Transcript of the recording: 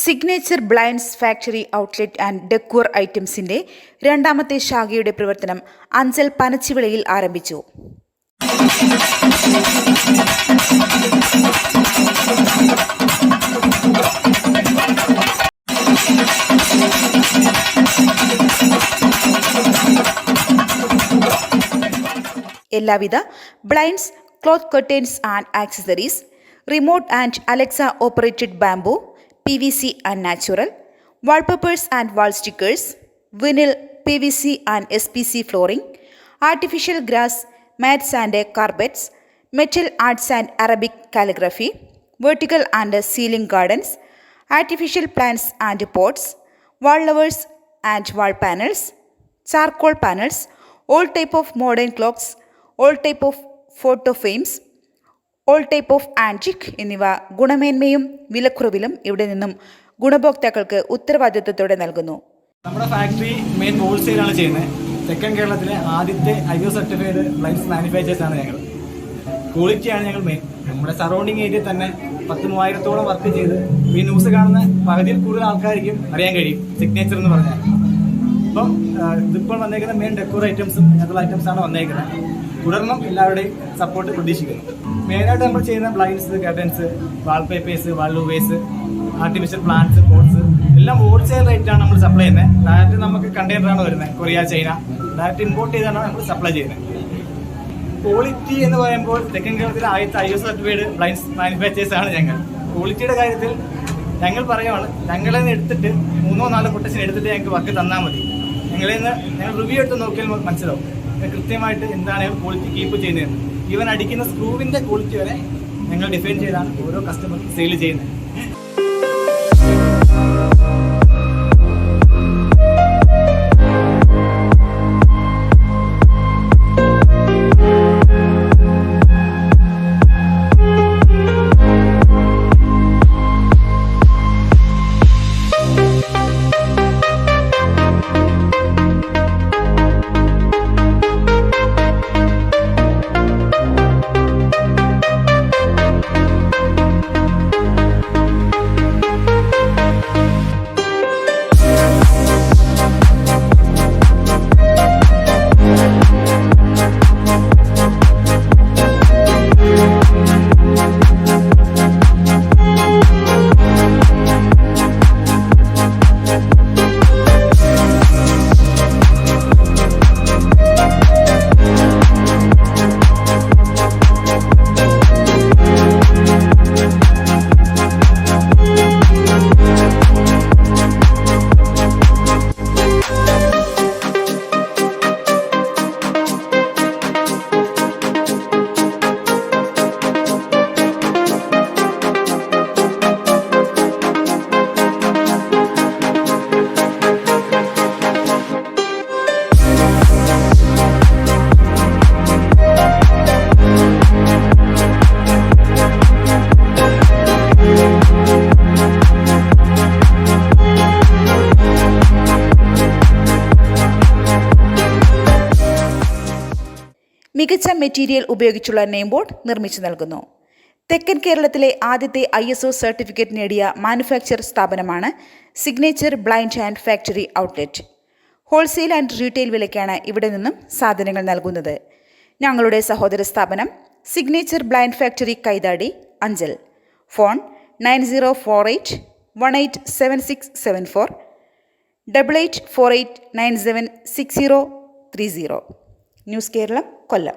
Signature blinds factory outlet and decor ഐറ്റംസിന്റെ രണ്ടാമത്തെ ശാഖയുടെ പ്രവർത്തനം അഞ്ചൽ പനച്ചിവിളയിൽ ആരംഭിച്ചു. എല്ലാവിധ blinds, cloth curtains and accessories, remote and Alexa operated bamboo, PVC and natural, wallpapers and wall stickers, vinyl, PVC and SPC flooring, artificial grass, mats and carpets, metal arts and Arabic calligraphy, vertical and ceiling gardens, artificial plants and pots, wall levers and wall panels, charcoal panels, all type of modern clocks, all type of photo frames, all type of antique എന്നിവ ഗുണമേന്മയും വിലക്കുറവിലും ഇവിടെ നിന്നും ഗുണഭോക്താക്കൾക്ക് ഉത്തരവാദിത്വത്തോടെ നൽകുന്നു. നമ്മുടെ factory main ഹോൾസെയിലാണ് ചെയ്യുന്നത്. തെക്കൻ കേരളത്തിലെ ആദ്യത്തെ ISO സർട്ടിഫൈഡ് ബ്ലൈൻഡ്സ് മാനുഫാക്ചേഴ്സ് ആണ് ഞങ്ങൾ. ക്വാളിറ്റിയാണ് ഞങ്ങൾ മെയിൻ. നമ്മുടെ സറൗണ്ടിങ് ഏരിയ തന്നെ 10,000-3000 വർക്ക് ചെയ്ത് ഈ ന്യൂസ് കാണുന്ന പകുതിയിൽ കൂടുതൽ ആൾക്കാർക്കും അറിയാൻ കഴിയും സിഗ്നേച്ചർ എന്ന് പറഞ്ഞാൽ. അപ്പം ഇതിപ്പോൾ വന്നേക്കുന്ന മെയിൻ ഡെക്കോർ ഐറ്റംസും അങ്ങനത്തെ ഐറ്റംസാണ് വന്നേക്കുന്നത്. തുടർന്നും എല്ലാവരുടെയും സപ്പോർട്ട് പ്രതീക്ഷിക്കുന്നു. മെയിനായിട്ട് നമ്മൾ ചെയ്യുന്ന ബ്ലൈൻഡ്സ്, കർട്ടൻസ്, വാൾപേപ്പേഴ്സ്, വാൾവേഴ്സ്, ആർട്ടിഫിഷ്യൽ പ്ലാന്റ്സ്, പോട്ട്സ് എല്ലാം ഹോൾസെയിൽ റേറ്റാണ് നമ്മൾ സപ്ലൈ ചെയ്യുന്നത്. ഡയറക്റ്റ് നമുക്ക് കണ്ടെയ്നറാണ് വരുന്നത്. കൊറിയ, ചൈന ഡയറക്റ്റ് ഇമ്പോർട്ട് ചെയ്താണ് നമ്മൾ സപ്ലൈ ചെയ്യുന്നത്. ക്വാളിറ്റി എന്ന് പറയുമ്പോൾ തെക്കൻ കേരളത്തിലെ ആദ്യത്തെ ISO സർട്ടിഫൈഡ് ബ്ലൈൻഡ്സ് മാനുഫാക്ചേഴ്സ് ആണ് ഞങ്ങൾ. ക്വാളിറ്റിയുടെ കാര്യത്തിൽ ഞങ്ങൾ പറയുവാണ്, ഞങ്ങളിൽ നിന്ന് എടുത്തിട്ട് 3-4 കൊട്ടേഷൻ എടുത്തിട്ട് ഞങ്ങൾക്ക് വർക്ക് തന്നാൽ മതി. ഞങ്ങൾ റിവ്യൂ എടുത്ത് നോക്കിയാൽ മനസ്സിലാവും കൃത്യമായിട്ട് എന്താണ് ക്വാളിറ്റി കീപ്പ് ചെയ്യുന്നത്. ഈവൻ അടിക്കുന്ന സ്ക്രൂവിൻ്റെ ക്വാളിറ്റി വരെ ഞങ്ങൾ ഡിഫൈൻ ചെയ്താണ് ഓരോ കസ്റ്റമർക്കും സെയിൽ ചെയ്യുന്നത്. മികച്ച മെറ്റീരിയൽ ഉപയോഗിച്ചുള്ള നെയിം ബോർഡ് നിർമ്മിച്ചു നൽകുന്നു. തെക്കൻ കേരളത്തിലെ ആദ്യത്തെ ISO സർട്ടിഫിക്കറ്റ് നേടിയ മാനുഫാക്ചർ സ്ഥാപനമാണ് signature blind and factory outlet. Wholesale and retail വിലയ്ക്കാണ് ഇവിടെ നിന്നും സാധനങ്ങൾ നൽകുന്നത്. ഞങ്ങളുടെ സഹോദര സ്ഥാപനം signature blind factory Kaithadi, Anchal. Phone 9048187674, 8848976030. News Keralam, കൊല്ലം.